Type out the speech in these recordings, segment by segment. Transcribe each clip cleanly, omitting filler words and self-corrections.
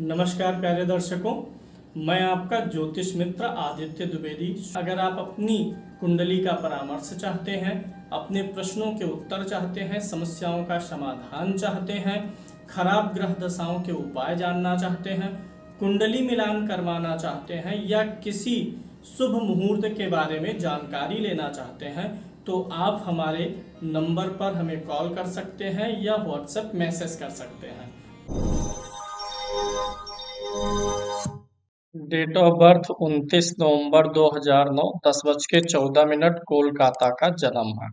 नमस्कार प्यारे दर्शकों, मैं आपका ज्योतिष मित्र आदित्य द्विवेदी। अगर आप अपनी कुंडली का परामर्श चाहते हैं, अपने प्रश्नों के उत्तर चाहते हैं, समस्याओं का समाधान चाहते हैं, खराब ग्रह दशाओं के उपाय जानना चाहते हैं, कुंडली मिलान करवाना चाहते हैं या किसी शुभ मुहूर्त के बारे में जानकारी लेना चाहते हैं, तो आप हमारे नंबर पर हमें कॉल कर सकते हैं या व्हाट्सएप मैसेज कर सकते हैं। डेट ऑफ बर्थ 29 नवंबर 2009, 10:14 कोलकाता का जन्म है।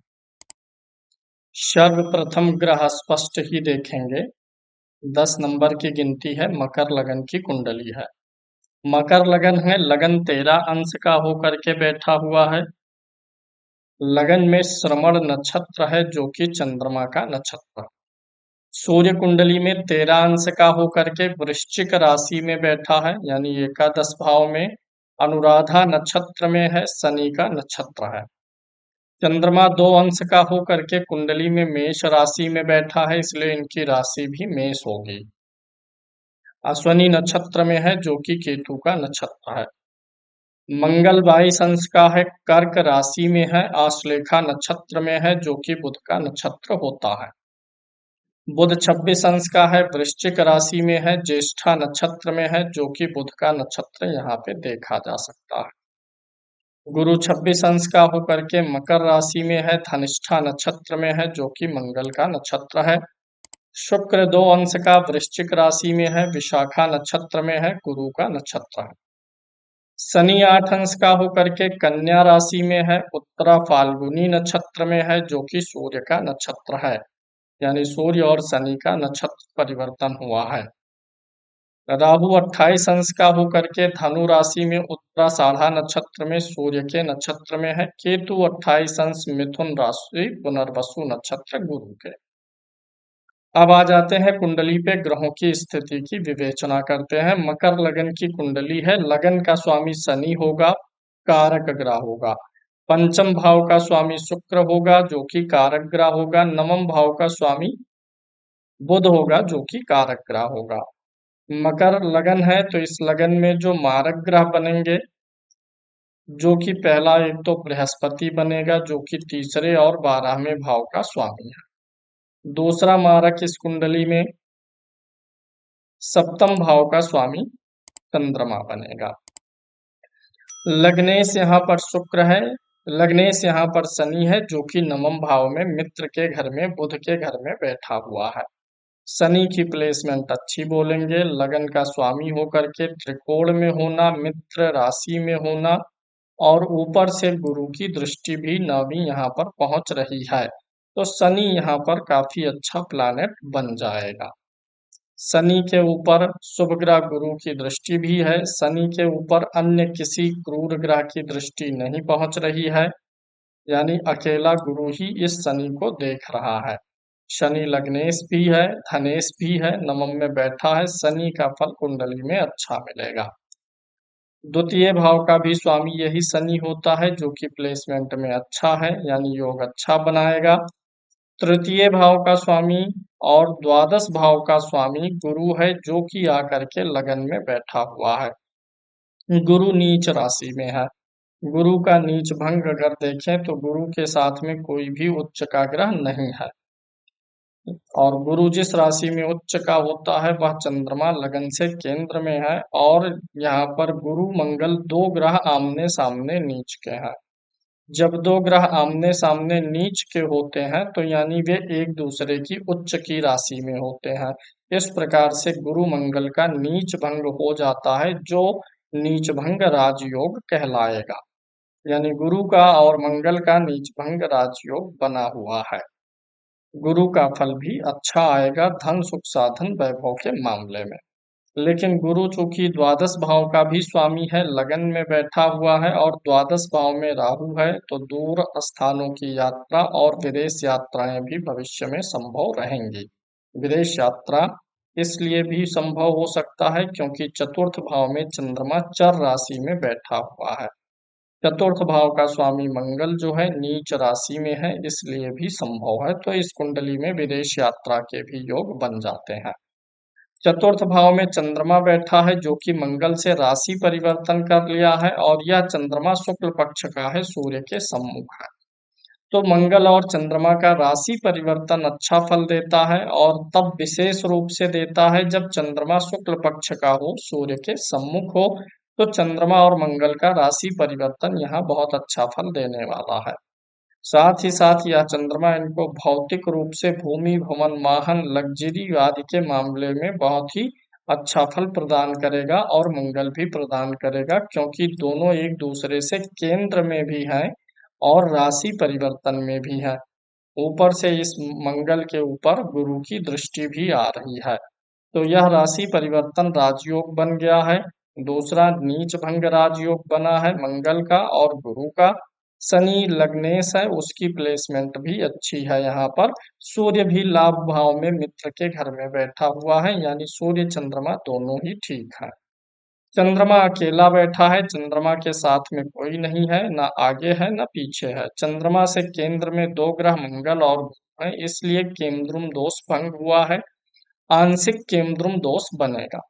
सर्वप्रथम ग्रह स्पष्ट ही देखेंगे। 10 नंबर की गिनती है, मकर लगन की कुंडली है। मकर लगन है, लगन 13 अंश का होकर के बैठा हुआ है। लगन में श्रवण नक्षत्र है जो कि चंद्रमा का नक्षत्र है। सूर्य कुंडली में 13 अंश का होकर के वृश्चिक राशि में बैठा है, यानी एकादश भाव में। अनुराधा नक्षत्र में है, शनि का नक्षत्र है। चंद्रमा 2 अंश का होकर के कुंडली में मेष राशि में बैठा है, इसलिए इनकी राशि भी मेष होगी। अश्विनी नक्षत्र में है जो कि केतु का नक्षत्र है। मंगल 22 अंश का है, कर्क राशि में है, आश्लेषा नक्षत्र में है जो कि बुध का नक्षत्र होता है। बुध 26 अंश का है, वृश्चिक राशि में है, ज्येष्ठा नक्षत्र में है जो कि बुध का नक्षत्र यहाँ पे देखा जा सकता है। गुरु 26 अंश का होकर के मकर राशि में है, धनिष्ठा नक्षत्र में है जो कि मंगल का नक्षत्र है। शुक्र 2 अंश का वृश्चिक राशि में है, विशाखा नक्षत्र में है, गुरु का नक्षत्र है। शनि 8 अंश का होकर के कन्या राशि में है, उत्तरा फाल्गुनी नक्षत्र में है जो कि सूर्य का नक्षत्र है, यानी सूर्य और शनि का नक्षत्र परिवर्तन हुआ है। राहु 28 अंश का होकर के धनु राशि में उत्तराषाढ़ा नक्षत्र में सूर्य के नक्षत्र में है। केतु 28 अंश मिथुन राशि पुनर्वसु नक्षत्र गुरु के। अब आ जाते हैं कुंडली पे ग्रहों की स्थिति की विवेचना करते हैं। मकर लगन की कुंडली है, लगन का स्वामी शनि होगा, कारक ग्रह होगा। पंचम भाव का स्वामी शुक्र होगा जो कि कारक ग्रह होगा। नवम भाव का स्वामी बुध होगा जो कि कारक ग्रह होगा। मकर लगन है तो इस लगन में जो मारक ग्रह बनेंगे, जो कि पहला एक तो बृहस्पति बनेगा जो कि तीसरे और 12वें भाव का स्वामी है। दूसरा मारक इस कुंडली में सप्तम भाव का स्वामी चंद्रमा बनेगा। लग्नेश यहाँ पर शुक्र है, लग्नेश यहाँ पर शनि है जो कि नवम भाव में मित्र के घर में बुध के घर में बैठा हुआ है। शनि की प्लेसमेंट अच्छी बोलेंगे। लगन का स्वामी होकर के त्रिकोण में होना, मित्र राशि में होना और ऊपर से गुरु की दृष्टि भी नवीं यहाँ पर पहुंच रही है, तो शनि यहाँ पर काफी अच्छा प्लैनेट बन जाएगा। शनि के ऊपर शुभ ग्रह गुरु की दृष्टि भी है। शनि के ऊपर अन्य किसी क्रूर ग्रह की दृष्टि नहीं पहुंच रही है, यानी अकेला गुरु ही इस शनि को देख रहा है। शनि लग्नेश भी है, धनेश भी है, नवम में बैठा है। शनि का फल कुंडली में अच्छा मिलेगा। द्वितीय भाव का भी स्वामी यही शनि होता है जो कि प्लेसमेंट में अच्छा है, यानी योग अच्छा बनाएगा। तृतीय भाव का स्वामी और द्वादश भाव का स्वामी गुरु है जो कि आकर के लगन में बैठा हुआ है। गुरु नीच राशि में है। गुरु का नीच भंग अगर देखें तो गुरु के साथ में कोई भी उच्च का ग्रह नहीं है, और गुरु जिस राशि में उच्च का होता है वह चंद्रमा लगन से केंद्र में है, और यहाँ पर गुरु मंगल 2 ग्रह आमने सामने नीच के हैं। जब 2 ग्रह आमने सामने नीच के होते हैं तो यानी वे एक दूसरे की उच्च की राशि में होते हैं। इस प्रकार से गुरु मंगल का नीच भंग हो जाता है, जो नीच भंग राजयोग कहलाएगा, यानी गुरु का और मंगल का नीच भंग राजयोग बना हुआ है। गुरु का फल भी अच्छा आएगा धन सुख साधन वैभव के मामले में। लेकिन गुरु चूंकि द्वादश भाव का भी स्वामी है, लगन में बैठा हुआ है और द्वादश भाव में राहु है, तो दूर स्थानों की यात्रा और विदेश यात्राएं भी भविष्य में संभव रहेंगी। विदेश यात्रा इसलिए भी संभव हो सकता है क्योंकि चतुर्थ भाव में चंद्रमा चर राशि में बैठा हुआ है। चतुर्थ भाव का स्वामी मंगल जो है नीच राशि में है, इसलिए भी संभव है। तो इस कुंडली में विदेश यात्रा के भी योग बन जाते हैं। चतुर्थ भाव में चंद्रमा बैठा है जो कि मंगल से राशि परिवर्तन कर लिया है, और यह चंद्रमा शुक्ल पक्ष का है, सूर्य के सम्मुख है। तो मंगल और चंद्रमा का राशि परिवर्तन अच्छा फल देता है, और तब विशेष रूप से देता है जब चंद्रमा शुक्ल पक्ष का हो, सूर्य के सम्मुख हो। तो चंद्रमा और मंगल का राशि परिवर्तन यहाँ बहुत अच्छा फल देने वाला है। साथ ही साथ यह चंद्रमा इनको भौतिक रूप से भूमि, भवन, वाहन, लग्जरी आदि के मामले में बहुत ही अच्छा फल प्रदान करेगा, और मंगल भी प्रदान करेगा, क्योंकि दोनों एक दूसरे से केंद्र में भी हैं और राशि परिवर्तन में भी हैं। ऊपर से इस मंगल के ऊपर गुरु की दृष्टि भी आ रही है, तो यह राशि परिवर्तन राजयोग बन गया है। दूसरा नीच भंग राजयोग बना है मंगल का और गुरु का। शनि लग्नेश है, उसकी प्लेसमेंट भी अच्छी है यहाँ पर। सूर्य भी लाभ भाव में मित्र के घर में बैठा हुआ है, यानी सूर्य चंद्रमा दोनों ही ठीक है। चंद्रमा अकेला बैठा है, चंद्रमा के साथ में कोई नहीं है, ना आगे है ना पीछे है। चंद्रमा से केंद्र में दो ग्रह मंगल और बुध है, इसलिए केंद्रुम दोष भंग हुआ है। आंशिक केंद्रुम दोष बनेगा।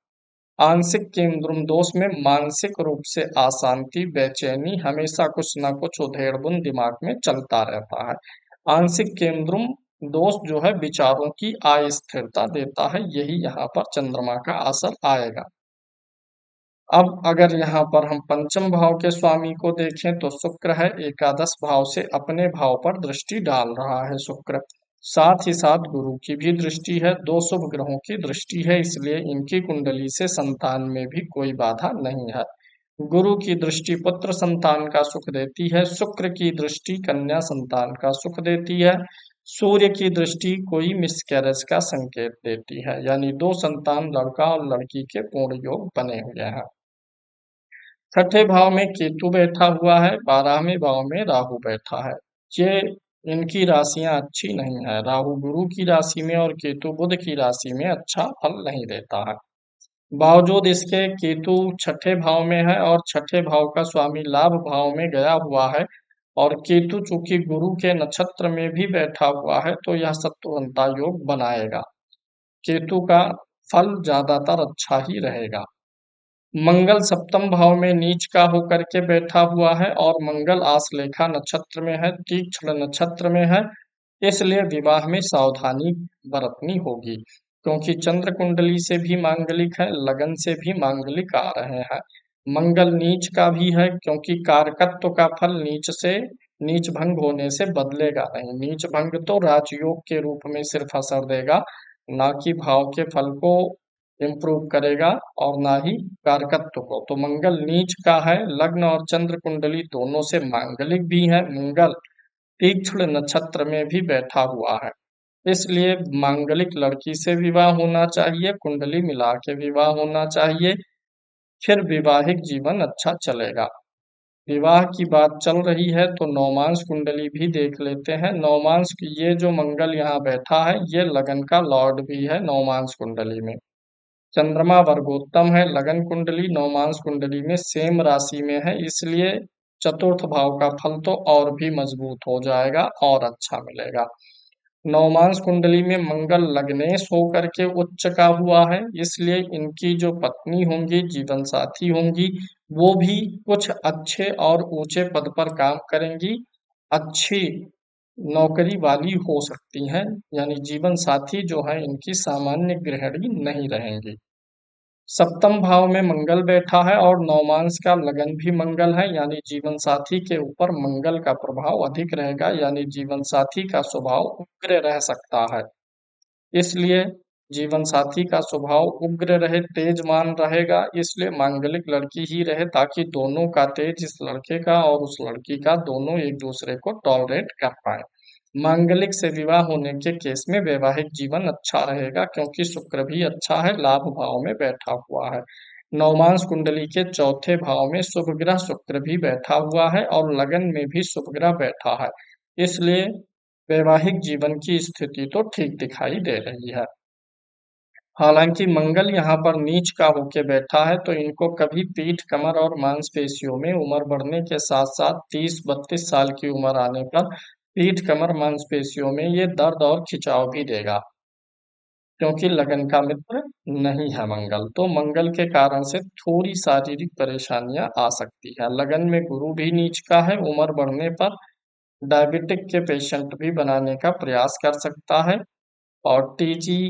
आंशिक केंद्रुम दोष में मानसिक रूप से अशांति, बेचैनी, हमेशा कुछ ना कुछ उधेड़-बुन दिमाग में चलता रहता है। आंशिक केंद्रुम दोष जो है विचारों की अस्थिरता देता है, यही यहाँ पर चंद्रमा का असर आएगा। अब अगर यहाँ पर हम पंचम भाव के स्वामी को देखें तो शुक्र है, एकादश भाव से अपने भाव पर दृष्टि डाल रहा है शुक्र। साथ ही साथ गुरु की भी दृष्टि है, दो शुभ ग्रहों की दृष्टि है, इसलिए इनकी कुंडली से संतान में भी कोई बाधा नहीं है। गुरु की दृष्टि पुत्र संतान का सुख देती है, शुक्र की दृष्टि कन्या संतान का सुख देती है, सूर्य की दृष्टि कोई मिसकैरेज का संकेत देती है, यानी दो संतान लड़का और लड़की के पूर्ण योग बने हुए हैं। छठे भाव में केतु बैठा हुआ है, 12वें भाव में राहु बैठा है। ये इनकी राशियां अच्छी नहीं है, राहु गुरु की राशि में और केतु बुध की राशि में अच्छा फल नहीं देता है। बावजूद इसके केतु छठे भाव में है और छठे भाव का स्वामी लाभ भाव में गया हुआ है, और केतु चूंकि गुरु के नक्षत्र में भी बैठा हुआ है तो यह शत्रुघ्नता योग बनाएगा। केतु का फल ज्यादातर अच्छा ही रहेगा। मंगल सप्तम भाव में नीच का होकर के बैठा हुआ है, और मंगल आश्लेषा नक्षत्र में है, तीक्ष्ण नक्षत्र में है, इसलिए विवाह में सावधानी बरतनी होगी, क्योंकि चंद्र कुंडली से भी मांगलिक है, लगन से भी मांगलिक आ रहे हैं। मंगल नीच का भी है, क्योंकि कारकत्व का फल नीच भंग होने से बदलेगा नहीं। नीच भंग तो राजयोग के रूप में सिर्फ असर देगा, ना कि भाव के फल को इम्प्रूव करेगा, और ना ही कारकत्व को। तो मंगल नीच का है, लग्न और चंद्र कुंडली दोनों से मांगलिक भी है। मंगल तीक्ष्ण नक्षत्र में भी बैठा हुआ है, इसलिए मांगलिक लड़की से विवाह होना चाहिए, कुंडली मिला के विवाह होना चाहिए, फिर वैवाहिक जीवन अच्छा चलेगा। विवाह की बात चल रही है तो नवमांश कुंडली भी देख लेते हैं। नवमांश की ये जो मंगल यहाँ बैठा है, ये लगन का लॉर्ड भी है नवमांश कुंडली में। चंद्रमा वर्गोत्तम है, लगन कुंडली नवमांश कुंडली में सेम राशि में है, इसलिए चतुर्थ भाव का फल तो और भी मजबूत हो जाएगा और अच्छा मिलेगा। नवमांश कुंडली में मंगल लग्नेश होकर के उच्च का हुआ है, इसलिए इनकी जो पत्नी होंगी, जीवन साथी होंगी, वो भी कुछ अच्छे और ऊंचे पद पर काम करेंगी, अच्छी नौकरी वाली हो सकती हैं, यानी जीवन साथी जो है इनकी सामान्य गृहिणी नहीं रहेंगी। सप्तम भाव में मंगल बैठा है और नवमांश का लगन भी मंगल है, यानी जीवन साथी के ऊपर मंगल का प्रभाव अधिक रहेगा, यानी जीवन साथी का स्वभाव उग्र रह सकता है। इसलिए जीवन साथी का स्वभाव उग्र रहे, तेजमान रहेगा, इसलिए मांगलिक लड़की ही रहे, ताकि दोनों का तेज, इस लड़के का और उस लड़की का, दोनों एक दूसरे को टॉलरेट कर पाए। मांगलिक से विवाह होने के केस में वैवाहिक जीवन अच्छा रहेगा, क्योंकि शुक्र भी अच्छा है, लाभ भाव में बैठा हुआ है। नवमांश कुंडली के चौथे भाव में शुभ ग्रह शुक्र भी बैठा हुआ है, और लगन में भी शुभ ग्रह बैठा है, इसलिए वैवाहिक जीवन की स्थिति तो ठीक दिखाई दे रही है। हालांकि मंगल यहाँ पर नीच का होके बैठा है, तो इनको कभी पीठ, कमर और मांसपेशियों में उम्र बढ़ने के साथ साथ 30-32 साल की उम्र आने पर पीठ, कमर, मांसपेशियों में ये दर्द और खिंचाव भी देगा, क्योंकि लगन का मित्र नहीं है मंगल, तो मंगल के कारण से थोड़ी शारीरिक परेशानियां आ सकती है। लगन में गुरु भी नीच का है, उम्र बढ़ने पर डायबिटिक के पेशेंट भी बनाने का प्रयास कर सकता है। और टीजी,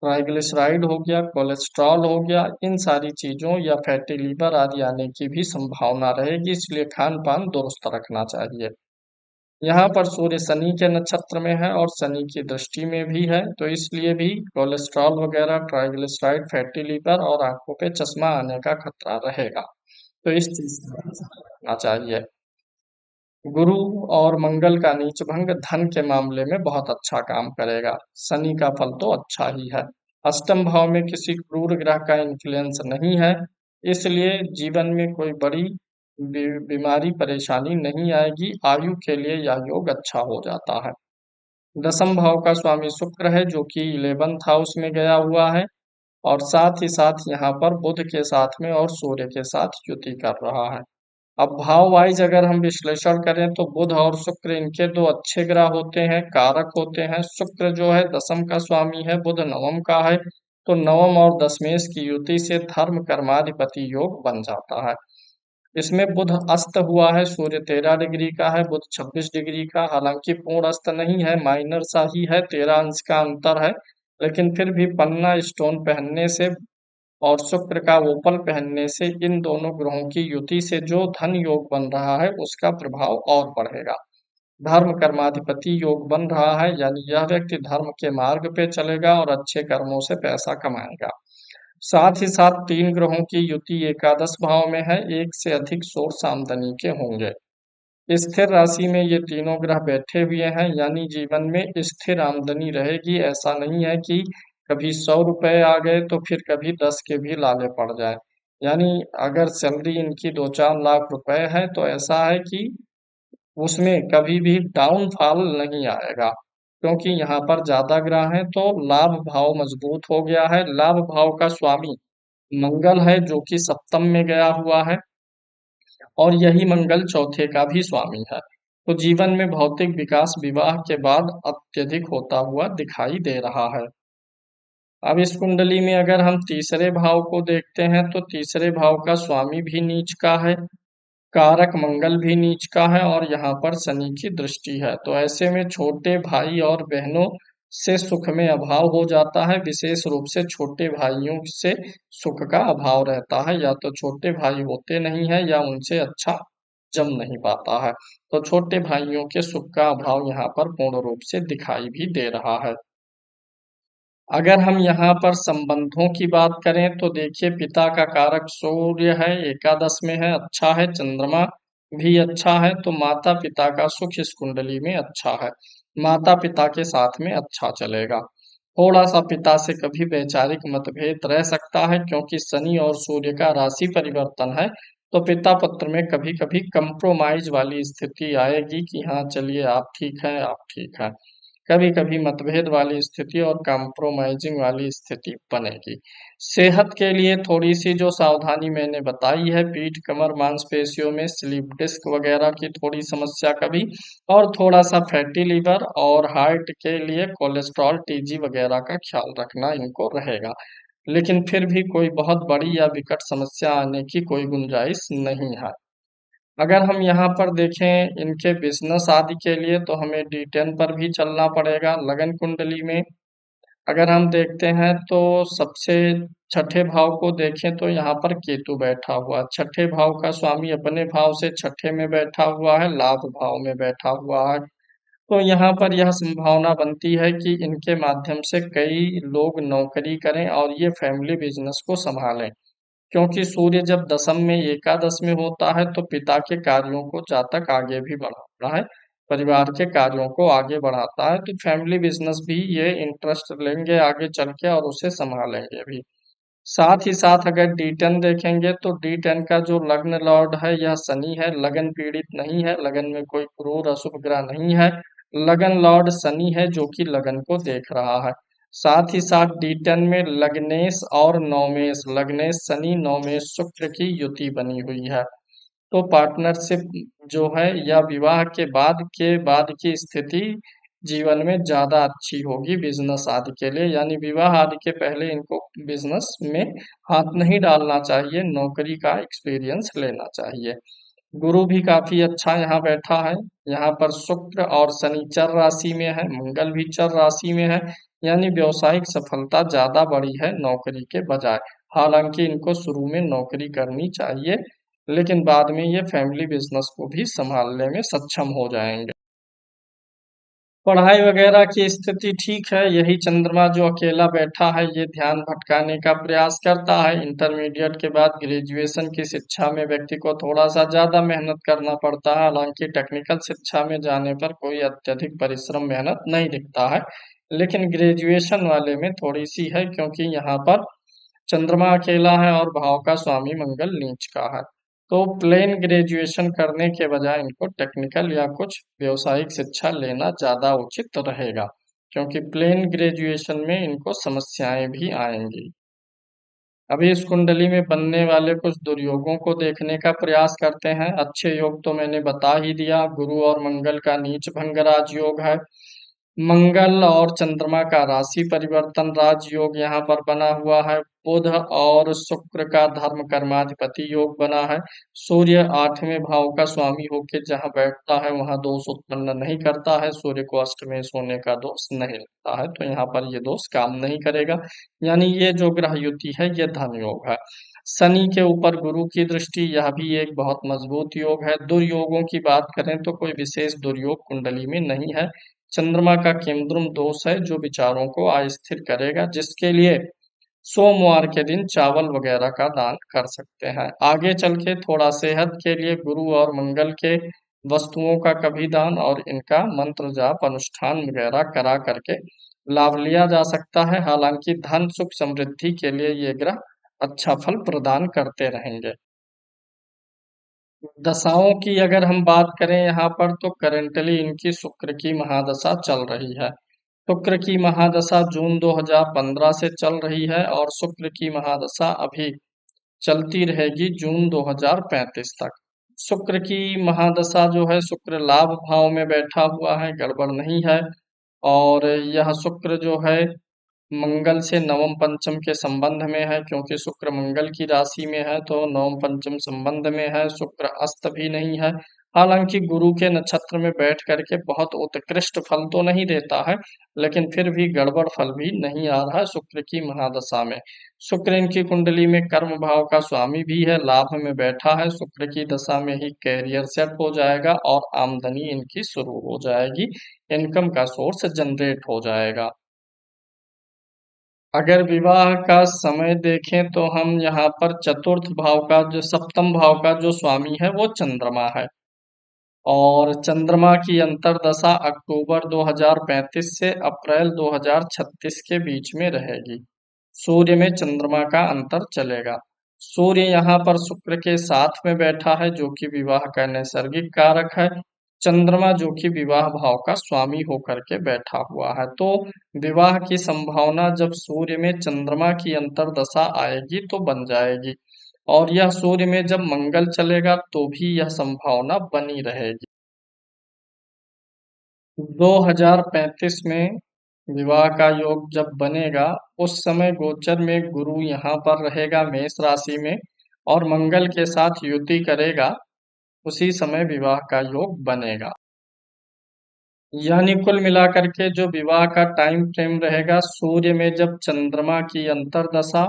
ट्राइग्लिसराइड हो गया, कोलेस्ट्रॉल हो गया, इन सारी चीजों या फैटी लीवर आदि आने की भी संभावना रहेगी, इसलिए खान पान दुरुस्त रखना चाहिए। यहाँ पर सूर्य शनि के नक्षत्र में है और शनि की दृष्टि में भी है, तो इसलिए भी कोलेस्ट्रॉल वगैरह, ट्राइग्लिसराइड, फैटी लीवर और आंखों पे चश्मा आने का खतरा रहेगा। तो इस चीज का ध्यान रखना चाहिए। गुरु और मंगल का नीच भंग धन के मामले में बहुत अच्छा काम करेगा। शनि का फल तो अच्छा ही है। अष्टम भाव में किसी क्रूर ग्रह का इन्फ्लुएंस नहीं है, इसलिए जीवन में कोई बड़ी बीमारी परेशानी नहीं आएगी। आयु के लिए यह योग अच्छा हो जाता है। दसम भाव का स्वामी शुक्र है, जो कि 11th हाउस में गया हुआ है, और साथ ही साथ यहाँ पर बुध के साथ में और सूर्य के साथ युति कर रहा है। अब भाव वाइज अगर हम विश्लेषण करें तो बुध और शुक्र इनके दो अच्छे ग्रह होते हैं, कारक होते हैं। शुक्र जो है दसम का स्वामी है, बुध नवम का है, तो नवम और दशमेश की युति से धर्म कर्माधिपति योग बन जाता है। इसमें बुध अस्त हुआ है, सूर्य 13 डिग्री का है, बुध 26 डिग्री का। हालांकि पूर्ण अस्त नहीं है, माइनर सा ही है, 13 अंश का अंतर है, लेकिन फिर भी पन्ना स्टोन पहनने से और शुक्र का ओपल पहनने से इन दोनों ग्रहों की युति से जो धन योग बन रहा है उसका प्रभाव और बढ़ेगा। धर्म कर्माधिपति योग बन रहा है, यानी यह व्यक्ति धर्म के मार्ग पे चलेगा और अच्छे कर्मों से पैसा कमाएगा। साथ ही साथ तीन ग्रहों की युति एकादश भाव में है, एक से अधिक सोर्स आमदनी के होंगे। स्थिर राशि में ये तीनों ग्रह बैठे हुए हैं, यानी जीवन में स्थिर आमदनी रहेगी। ऐसा नहीं है कि कभी 100 रुपए आ गए तो फिर कभी 10 के भी लाले पड़ जाए। यानी अगर सैलरी इनकी 2-4 लाख रुपए है तो ऐसा है कि उसमें कभी भी डाउनफॉल नहीं आएगा, क्योंकि यहाँ पर ज्यादा ग्रह हैं, तो लाभ भाव मजबूत हो गया है। लाभ भाव का स्वामी मंगल है, जो कि सप्तम में गया हुआ है, और यही मंगल चौथे का भी स्वामी है। तो जीवन में भौतिक विकास विवाह के बाद अत्यधिक होता हुआ दिखाई दे रहा है। अब इस कुंडली में अगर हम तीसरे भाव को देखते हैं तो तीसरे भाव का स्वामी भी नीच का है, कारक मंगल भी नीच का है, और यहाँ पर शनि की दृष्टि है। तो ऐसे में छोटे भाई और बहनों से सुख में अभाव हो जाता है। विशेष रूप से छोटे भाइयों से सुख का अभाव रहता है, या तो छोटे भाई होते नहीं है या उनसे अच्छा जम नहीं पाता है। तो छोटे भाइयों के सुख का अभाव यहाँ पर पूर्ण रूप से दिखाई भी दे रहा है। अगर हम यहाँ पर संबंधों की बात करें तो देखिए, पिता का कारक सूर्य है, एकादश में है, अच्छा है। चंद्रमा भी अच्छा है, तो माता पिता का सुख इस कुंडली में अच्छा है। माता पिता के साथ में अच्छा चलेगा। थोड़ा सा पिता से कभी वैचारिक मतभेद रह सकता है, क्योंकि शनि और सूर्य का राशि परिवर्तन है, तो पिता पुत्र में कभी कभी कंप्रोमाइज वाली स्थिति आएगी कि हाँ चलिए आप ठीक हैं, आप ठीक हैं। कभी कभी मतभेद वाली स्थिति और कॉम्प्रोमाइजिंग वाली स्थिति बनेगी। सेहत के लिए थोड़ी सी जो सावधानी मैंने बताई है, पीठ कमर मांसपेशियों में स्लीप डिस्क वगैरह की थोड़ी समस्या कभी, और थोड़ा सा फैटी लिवर, और हार्ट के लिए कोलेस्ट्रॉल, टीजी वगैरह का ख्याल रखना इनको रहेगा। लेकिन फिर भी कोई बहुत बड़ी या विकट समस्या आने की कोई गुंजाइश नहीं है। अगर हम यहाँ पर देखें इनके बिजनेस आदि के लिए, तो हमें D10 पर भी चलना पड़ेगा। लगन कुंडली में अगर हम देखते हैं तो सबसे छठे भाव को देखें तो यहाँ पर केतु बैठा हुआ है। छठे भाव का स्वामी अपने भाव से छठे में बैठा हुआ है, लाभ भाव में बैठा हुआ है। तो यहाँ पर यह संभावना बनती है कि इनके माध्यम से कई लोग नौकरी करें और ये फैमिली बिजनेस को संभालें, क्योंकि सूर्य जब दसम में एकादश में होता है तो पिता के कार्यों को जातक आगे भी बढ़ाता है, परिवार के कार्यों को आगे बढ़ाता है। तो फैमिली बिजनेस भी ये इंटरेस्ट लेंगे आगे चल के और उसे संभालेंगे भी। साथ ही साथ अगर D10 देखेंगे तो D10 का जो लग्न लॉर्ड है यह शनि है। लगन पीड़ित नहीं है, लगन में कोई क्रूर अशुभ ग्रह नहीं है। लगन लॉर्ड शनि है, जो कि लगन को देख रहा है। साथ ही साथ D10 में लग्नेश और नवमेश, लग्नेश शनि नवमेश शुक्र की युति बनी हुई है। तो पार्टनरशिप जो है या विवाह के बाद की स्थिति जीवन में ज्यादा अच्छी होगी बिजनेस आदि के लिए। यानी विवाह आदि के पहले इनको बिजनेस में हाथ नहीं डालना चाहिए, नौकरी का एक्सपीरियंस लेना चाहिए। गुरु भी काफी अच्छा यहाँ बैठा है। यहाँ पर शुक्र और शनि चर राशि में है, मंगल भी चर राशि में है। यानी व्यवसायिक सफलता ज्यादा बड़ी है नौकरी के बजाय। हालांकि इनको शुरू में नौकरी करनी चाहिए, लेकिन बाद में ये फैमिली बिजनेस को भी संभालने में सक्षम हो जाएंगे। पढ़ाई वगैरह की स्थिति ठीक है। यही चंद्रमा जो अकेला बैठा है ये ध्यान भटकाने का प्रयास करता है। इंटरमीडिएट के बाद ग्रेजुएशन की शिक्षा में व्यक्ति को थोड़ा सा ज्यादा मेहनत करना पड़ता है। हालांकि टेक्निकल शिक्षा में जाने पर कोई अत्यधिक परिश्रम मेहनत नहीं दिखता है, लेकिन ग्रेजुएशन वाले में थोड़ी सी है, क्योंकि यहाँ पर चंद्रमा अकेला है और भाव का स्वामी मंगल नीच का है। तो प्लेन ग्रेजुएशन करने के बजाय इनको टेक्निकल या कुछ व्यवसायिक शिक्षा लेना ज्यादा उचित रहेगा, क्योंकि प्लेन ग्रेजुएशन में इनको समस्याएं भी आएंगी। अभी इस कुंडली में बनने वाले कुछ दुर्योगों को देखने का प्रयास करते हैं। अच्छे योग तो मैंने बता ही दिया, गुरु और मंगल का नीच भंग राजयोग है। मंगल और चंद्रमा का राशि परिवर्तन राजयोग यहाँ पर बना हुआ है। बुध और शुक्र का धर्म कर्माधिपति योग बना है। सूर्य 8वें भाव का स्वामी होकर जहाँ बैठता है वहां दोष उत्पन्न नहीं करता है। सूर्य को अष्टमें सोने का दोष नहीं लगता है, तो यहाँ पर ये दोष काम नहीं करेगा। यानी ये जो ग्रह युति है ये धन योग है। शनि के ऊपर गुरु की दृष्टि, यह भी एक बहुत मजबूत योग है। दुर्योगों की बात करें तो कोई विशेष दुर्योग कुंडली में नहीं है। चंद्रमा का केंद्रुम दोष है जो विचारों को अस्थिर करेगा, जिसके लिए सोमवार के दिन चावल वगैरह का दान कर सकते हैं। आगे चल के थोड़ा सेहत के लिए गुरु और मंगल के वस्तुओं का कभी दान और इनका मंत्र जाप अनुष्ठान वगैरह करा करके लाभ लिया जा सकता है। हालांकि धन सुख समृद्धि के लिए ये ग्रह अच्छा फल प्रदान करते रहेंगे। दशाओं की अगर हम बात करें यहाँ पर, तो करेंटली इनकी शुक्र की महादशा चल रही है। शुक्र की महादशा जून 2015 से चल रही है और शुक्र की महादशा अभी चलती रहेगी जून 2035 तक। शुक्र की महादशा जो है, शुक्र लाभ भाव में बैठा हुआ है, गड़बड़ नहीं है। और यह शुक्र जो है मंगल से नवम पंचम के संबंध में है, क्योंकि शुक्र मंगल की राशि में है तो नवम पंचम संबंध में है। शुक्र अस्त भी नहीं है। हालांकि गुरु के नक्षत्र में बैठ करके बहुत उत्कृष्ट फल तो नहीं देता है, लेकिन फिर भी गड़बड़ फल भी नहीं आ रहा है शुक्र की महादशा में। शुक्र इनकी कुंडली में कर्म भाव का स्वामी भी है, लाभ में बैठा है। शुक्र की दशा में ही कैरियर सेट हो जाएगा और आमदनी इनकी शुरू हो जाएगी, इनकम का सोर्स जनरेट हो जाएगा। अगर विवाह का समय देखें तो हम यहाँ पर चतुर्थ भाव का जो सप्तम भाव का जो स्वामी है वो चंद्रमा है, और चंद्रमा की अंतर्दशा अक्टूबर 2035 से अप्रैल 2036 के बीच में रहेगी। सूर्य में चंद्रमा का अंतर चलेगा। सूर्य यहाँ पर शुक्र के साथ में बैठा है जो कि विवाह का नैसर्गिक कारक है। चंद्रमा जो कि विवाह भाव का स्वामी होकर के बैठा हुआ है, तो विवाह की संभावना जब सूर्य में चंद्रमा की अंतर्दशा आएगी तो बन जाएगी, और यह सूर्य में जब मंगल चलेगा तो भी यह संभावना बनी रहेगी। 2035 में विवाह का योग जब बनेगा, उस समय गोचर में गुरु यहाँ पर रहेगा मेष राशि में और मंगल के साथ युति करेगा, उसी समय विवाह का योग बनेगा। यानी कुल मिलाकर के जो विवाह का टाइम फ्रेम रहेगा, सूर्य में जब चंद्रमा की अंतर्दशा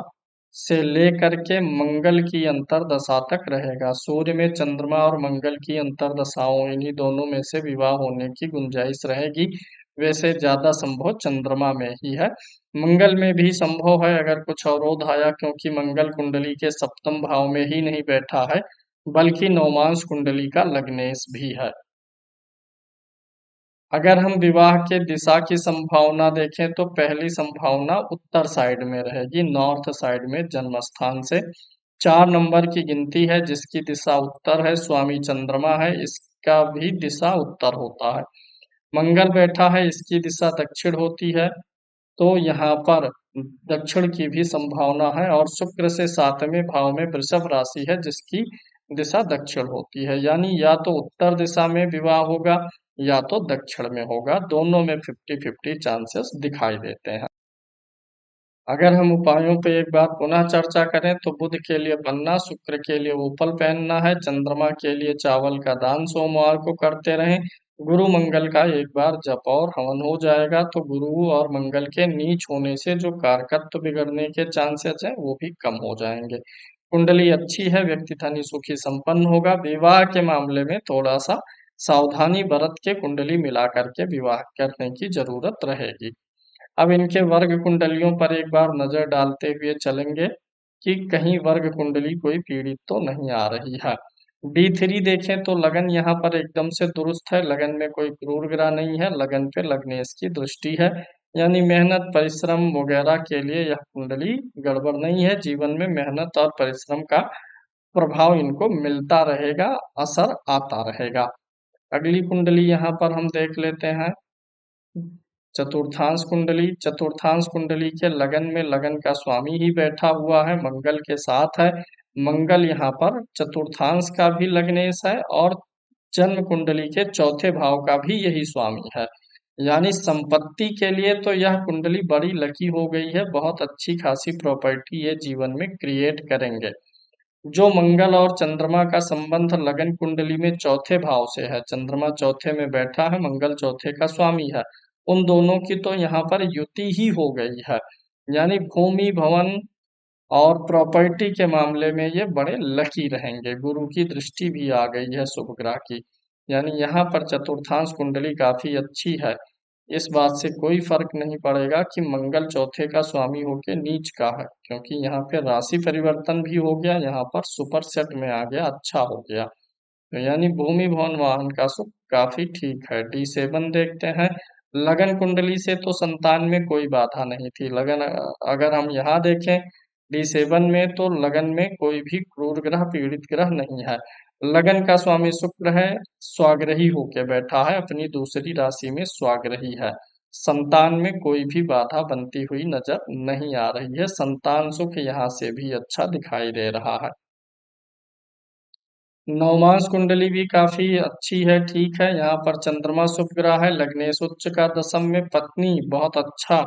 से लेकर के मंगल की अंतर्दशा तक रहेगा। सूर्य में चंद्रमा और मंगल की अंतर्दशाओं, इन्हीं दोनों में से विवाह होने की गुंजाइश रहेगी। वैसे ज्यादा संभव चंद्रमा में ही है। मंगल में भी संभव है अगर कुछ अवरोध आया, क्योंकि मंगल कुंडली के सप्तम भाव में ही नहीं बैठा है, बल्कि नवमांश कुंडली का लग्नेश भी है। अगर हम विवाह के दिशा की संभावना देखें तो पहली संभावना उत्तर साइड में रहेगी, नॉर्थ साइड में जन्म स्थान से। 4 नंबर की गिनती है जिसकी दिशा उत्तर है, स्वामी चंद्रमा है, इसका भी दिशा उत्तर होता है। मंगल बैठा है, इसकी दिशा दक्षिण होती है, तो यहाँ पर दक्षिण की भी संभावना है। और शुक्र से 7वें भाव में वृषभ राशि है जिसकी दिशा दक्षिण होती है, यानी या तो उत्तर दिशा में विवाह होगा या तो दक्षिण में होगा। दोनों में 50-50 चांसेस दिखाई देते हैं। अगर हम उपायों पे एक बार पुनः चर्चा करें तो बुध के लिए पन्ना, शुक्र के लिए ऊपर पहनना है, चंद्रमा के लिए चावल का दान सोमवार को करते रहें, गुरु मंगल का एक बार जप और हवन हो जाएगा तो गुरु और मंगल के नीच होने से जो कारकत्व बिगड़ने के चांसेस हैं वो भी कम हो जाएंगे। कुंडली अच्छी है, व्यक्ति धनी सुखी संपन्न होगा। विवाह के मामले में थोड़ा सा सावधानी बरत के कुंडली मिला करके विवाह करने की जरूरत रहेगी। अब इनके वर्ग कुंडलियों पर एक बार नजर डालते हुए चलेंगे कि कहीं वर्ग कुंडली कोई पीड़ित तो नहीं आ रही है। D3 देखें तो लगन यहाँ पर एकदम से दुरुस्त है, लगन में कोई क्रूर ग्रह नहीं है, लगन पे लग्नेश की दृष्टि है, यानी मेहनत परिश्रम वगैरह के लिए यह कुंडली गड़बड़ नहीं है। जीवन में मेहनत और परिश्रम का प्रभाव इनको मिलता रहेगा, असर आता रहेगा। अगली कुंडली यहाँ पर हम देख लेते हैं चतुर्थांश कुंडली। चतुर्थांश कुंडली के लगन में लगन का स्वामी ही बैठा हुआ है, मंगल के साथ है। मंगल यहाँ पर चतुर्थांश का भी लग्नेश है और जन्म कुंडली के चौथे भाव का भी यही स्वामी है। यानी संपत्ति के लिए तो यह कुंडली बड़ी लकी हो गई है, बहुत अच्छी खासी प्रॉपर्टी ये जीवन में क्रिएट करेंगे। जो मंगल और चंद्रमा का संबंध लगन कुंडली में चौथे भाव से है, चंद्रमा चौथे में बैठा है, मंगल चौथे का स्वामी है, उन दोनों की तो यहाँ पर युति ही हो गई है। यानी भूमि भवन और प्रॉपर्टी के मामले में ये बड़े लकी रहेंगे। गुरु की दृष्टि भी आ गई है शुभ ग्रह की, यानी यहाँ पर चतुर्थांश कुंडली काफी अच्छी है। इस बात से कोई फर्क नहीं पड़ेगा कि मंगल चौथे का स्वामी होके नीच का है, क्योंकि यहाँ पे राशि परिवर्तन भी हो गया, यहाँ पर सुपर सेट में आ गया, अच्छा हो गया। तो यानी भूमि भवन वाहन का सुख काफी ठीक है। D7 देखते हैं। लगन कुंडली से तो संतान में कोई बाधा नहीं थी। लगन अगर हम यहाँ देखें D7 में तो लगन में कोई भी क्रूर ग्रह पीड़ित ग्रह नहीं है। लगन का स्वामी शुक्र है, स्वाग्रही होके बैठा है, अपनी दूसरी राशि में स्वाग्रही है। संतान में कोई भी बाधा बनती हुई नजर नहीं आ रही है। संतान सुख यहाँ से भी अच्छा दिखाई दे रहा है। नवमांश कुंडली भी काफी अच्छी है, ठीक है। यहाँ पर चंद्रमा शुभ ग्रह है, लग्नेश उच्च का दशम में, पत्नी बहुत अच्छा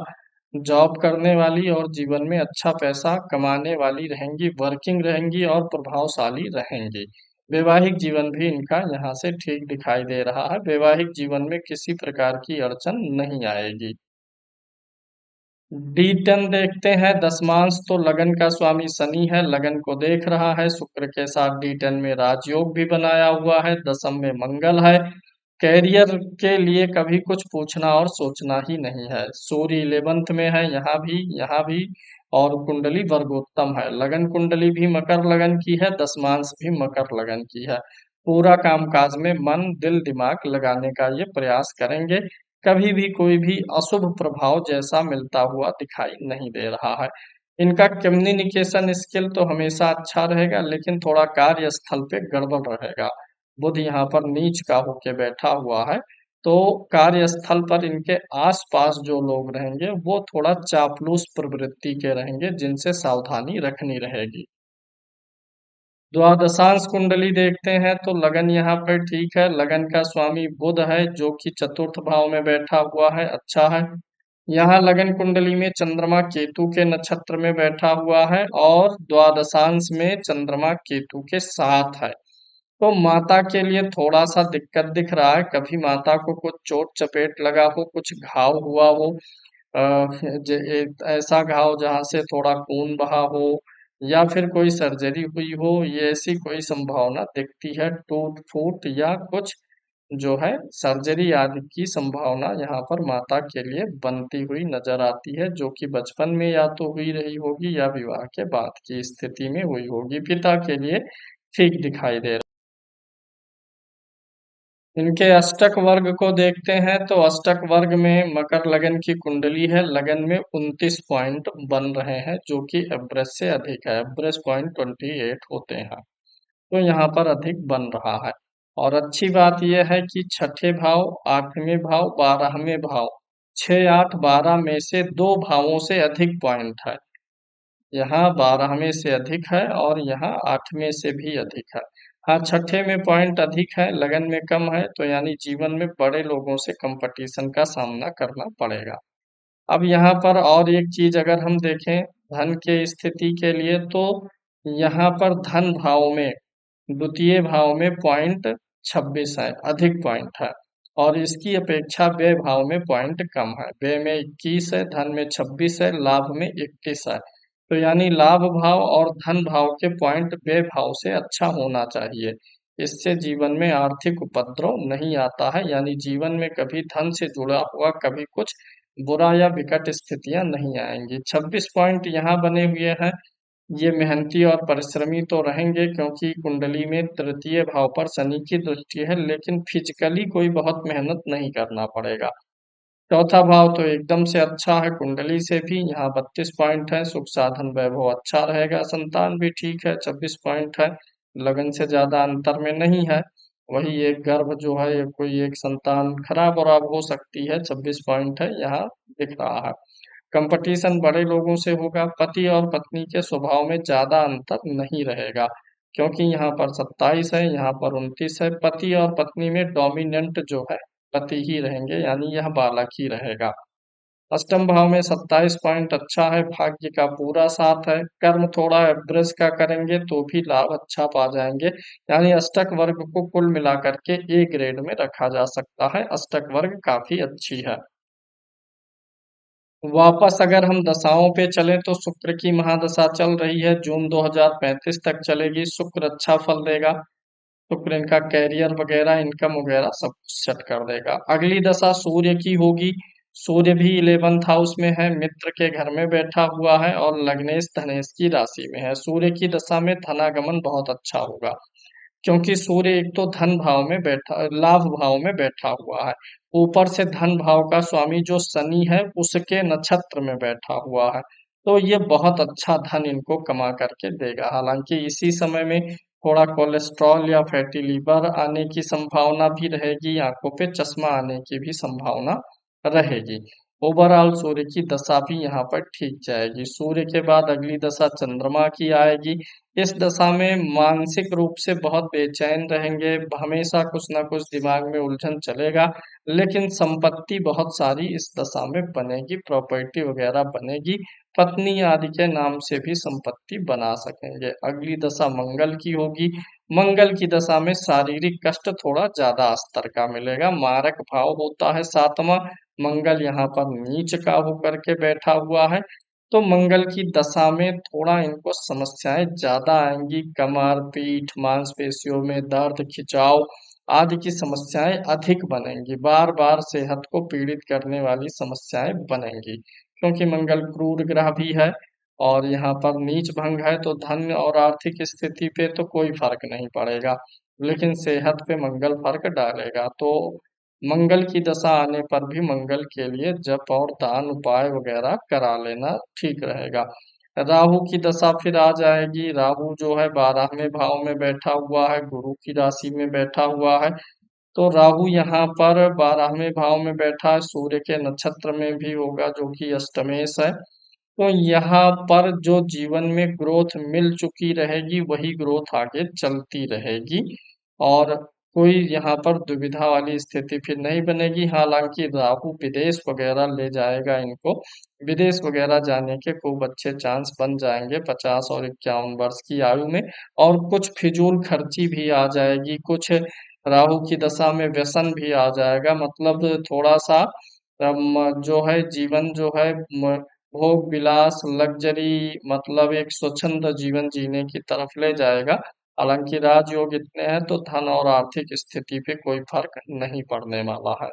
जॉब करने वाली और जीवन में अच्छा पैसा कमाने वाली रहेंगी, वर्किंग रहेंगी और प्रभावशाली रहेंगी। वैवाहिक जीवन भी इनका यहाँ से ठीक दिखाई दे रहा है, वैवाहिक जीवन में किसी प्रकार की अड़चन नहीं आएगी। D10 देखते हैं। दशमांश तो लगन का स्वामी शनि है, लगन को देख रहा है, शुक्र के साथ D10 में राजयोग भी बनाया हुआ है, दशम में मंगल है। कैरियर के लिए कभी कुछ पूछना और सोचना ही नहीं है। सूर्य 11th में है, यहाँ भी और कुंडली वर्गोत्तम है। लगन कुंडली भी मकर लगन की है, दशमांश भी मकर लगन की है। पूरा कामकाज में मन दिल दिमाग लगाने का ये प्रयास करेंगे, कभी भी कोई भी अशुभ प्रभाव जैसा मिलता हुआ दिखाई नहीं दे रहा है। इनका कम्युनिकेशन स्किल तो हमेशा अच्छा रहेगा, लेकिन थोड़ा कार्यस्थल पे गड़बड़ रहेगा। बुध यहाँ पर नीच का होके बैठा हुआ है, तो कार्यस्थल पर इनके आसपास जो लोग रहेंगे वो थोड़ा चापलूस प्रवृत्ति के रहेंगे, जिनसे सावधानी रखनी रहेगी। द्वादशांश कुंडली देखते हैं तो लगन यहाँ पर ठीक है, लगन का स्वामी बुध है जो कि चतुर्थ भाव में बैठा हुआ है, अच्छा है। यहाँ लगन कुंडली में चंद्रमा केतु के नक्षत्र में बैठा हुआ है और द्वादशांश में चंद्रमा केतु के साथ है। तो माता के लिए थोड़ा सा दिक्कत दिख रहा है, कभी माता को कुछ चोट चपेट लगा हो, कुछ घाव हुआ हो, ऐसा घाव जहाँ से थोड़ा खून बहा हो या फिर कोई सर्जरी हुई हो, ये ऐसी कोई संभावना दिखती है। टूट फूट या कुछ जो है सर्जरी आदि की संभावना यहाँ पर माता के लिए बनती हुई नजर आती है, जो कि बचपन में या तो हुई रही होगी या विवाह के बाद की स्थिति में हुई होगी। पिता के लिए ठीक दिखाई दे रहा। इनके अष्टक वर्ग को देखते हैं तो अष्टक वर्ग में मकर लगन की कुंडली है, लगन में 29 पॉइंट बन रहे हैं जो कि एवरेज से अधिक है, एवरेज पॉइंट 28 होते हैं, तो यहाँ पर अधिक बन रहा है। और अच्छी बात यह है कि छठे भाव, आठवें भाव, 12वें भाव, 6, 8, 12 में से दो भावों से अधिक पॉइंट है। यहाँ 12वें से अधिक है और यहाँ 8वें से भी अधिक है। हाँ, छठे में पॉइंट अधिक है, लगन में कम है, तो यानी जीवन में बड़े लोगों से कंपटीशन का सामना करना पड़ेगा। अब यहाँ पर और एक चीज अगर हम देखें धन के स्थिति के लिए, तो यहाँ पर धन भाव में द्वितीय भाव में पॉइंट 26 है, अधिक पॉइंट है। और इसकी अपेक्षा व्यय भाव में पॉइंट कम है, व्यय में 21 है, धन में 26 है, लाभ में 21 है। तो यानी लाभ भाव और धन भाव के पॉइंट व्यय भाव से अच्छा होना चाहिए। इससे जीवन में आर्थिक उपद्रव नहीं आता है, यानी जीवन में कभी धन से जुड़ा हुआ कभी कुछ बुरा या विकट स्थितियां नहीं आएंगी। 26 पॉइंट यहाँ बने हुए हैं, ये मेहनती और परिश्रमी तो रहेंगे क्योंकि कुंडली में तृतीय भाव पर शनि की दृष्टि है, लेकिन फिजिकली कोई बहुत मेहनत नहीं करना पड़ेगा। चौथा भाव तो एकदम से अच्छा है कुंडली से भी, यहाँ 32 पॉइंट है, सुख साधन वैभव अच्छा रहेगा, संतान भी ठीक है, 26 पॉइंट है, लगन से ज्यादा अंतर में नहीं है। वही एक गर्भ जो है, ये कोई एक संतान खराब वराब हो सकती है, 26 पॉइंट है यहाँ दिख रहा है। कंपटीशन बड़े लोगों से होगा, पति और पत्नी के स्वभाव में ज्यादा अंतर नहीं रहेगा, क्योंकि यहाँ पर 27 है, यहाँ पर 29 है। पति और पत्नी में डोमिनेंट जो है पति ही रहेंगे, यानी यह बालक ही रहेगा। अष्टम भाव में 27 पॉइंट अच्छा है, भाग्य का पूरा साथ है, कर्म थोड़ा एवरेज का करेंगे तो भी लाभ अच्छा पा जाएंगे, यानी अष्टक वर्ग को कुल मिलाकर के ए ग्रेड में रखा जा सकता है, अष्टक वर्ग काफी अच्छी है। वापस अगर हम दशाओं पे चलें तो शुक्र की महादशा चल रही है, जून 2035 तक चलेगी, शुक्र अच्छा फल देगा। शुक्र इनका कैरियर वगैरह इनकम वगैरह सब कुछ सेट कर देगा। अगली दशा सूर्य की होगी, सूर्य भी 11th हाउस में है, मित्र के घर में बैठा हुआ है और लग्नेश धनेश की राशि में है। सूर्य की दशा में धनागमन बहुत अच्छा होगा, क्योंकि सूर्य एक तो धन भाव में बैठा लाभ भाव में बैठा हुआ है, ऊपर से धन भाव का स्वामी जो शनि है उसके नक्षत्र में बैठा हुआ है, तो ये बहुत अच्छा धन इनको कमा करके देगा। हालांकि इसी समय में थोड़ा कोलेस्ट्रॉल या फैटी लीवर आने की संभावना भी रहेगी, आंखों पे चश्मा आने की भी संभावना रहेगी। ओवरऑल सूर्य की दशा भी यहाँ पर ठीक जाएगी। सूर्य के बाद अगली दशा चंद्रमा की आएगी। इस दशा में मानसिक रूप से बहुत बेचैन रहेंगे, हमेशा कुछ ना कुछ दिमाग में उलझन चलेगा, लेकिन संपत्ति बहुत सारी इस दशा में बनेगी, प्रॉपर्टी वगैरह बनेगी, पत्नी आदि के नाम से भी संपत्ति बना सकेंगे। अगली दशा मंगल की होगी, मंगल की दशा में शारीरिक कष्ट थोड़ा ज्यादा स्तर का मिलेगा, मारक भाव होता है सातवां, मंगल यहाँ पर नीच का होकर के बैठा हुआ है, तो मंगल की दशा में थोड़ा इनको समस्याएं ज्यादा आएंगी, कमर पीठ मांसपेशियों में दर्द खिंचाव आदि की समस्याएं अधिक बनेंगी, बार बार सेहत को पीड़ित करने वाली समस्याएं बनेंगी, क्योंकि मंगल क्रूर ग्रह भी है और यहाँ पर नीच भंग है, तो धन और आर्थिक स्थिति पे तो कोई फर्क नहीं पड़ेगा, लेकिन सेहत पे मंगल फर्क डालेगा। तो मंगल की दशा आने पर भी मंगल के लिए जप और दान उपाय वगैरह करा लेना ठीक रहेगा। राहु की दशा फिर आ जाएगी, राहु जो है 12वें भाव में बैठा हुआ है, गुरु की राशि में बैठा हुआ है, तो राहु यहाँ पर 12वें भाव में बैठा है, सूर्य के नक्षत्र में भी होगा जो कि अष्टमेश है, तो यहाँ पर जो जीवन में ग्रोथ मिल चुकी रहेगी वही ग्रोथ आगे चलती रहेगी, और कोई यहाँ पर दुविधा वाली स्थिति फिर नहीं बनेगी। हालांकि राहु विदेश वगैरह ले जाएगा इनको, विदेश वगैरह जाने के खूब अच्छे चांस बन जाएंगे 50 और 51 वर्ष की आयु में, और कुछ फिजूल खर्ची भी आ जाएगी, कुछ राहु की दशा में व्यसन भी आ जाएगा, मतलब थोड़ा सा जो है जीवन जो है भोग विलास लग्जरी, मतलब एक स्वच्छंद जीवन जीने की तरफ ले जाएगा। हालांकि राजयोग इतने हैं तो धन और आर्थिक स्थिति पे कोई फर्क नहीं पड़ने वाला है।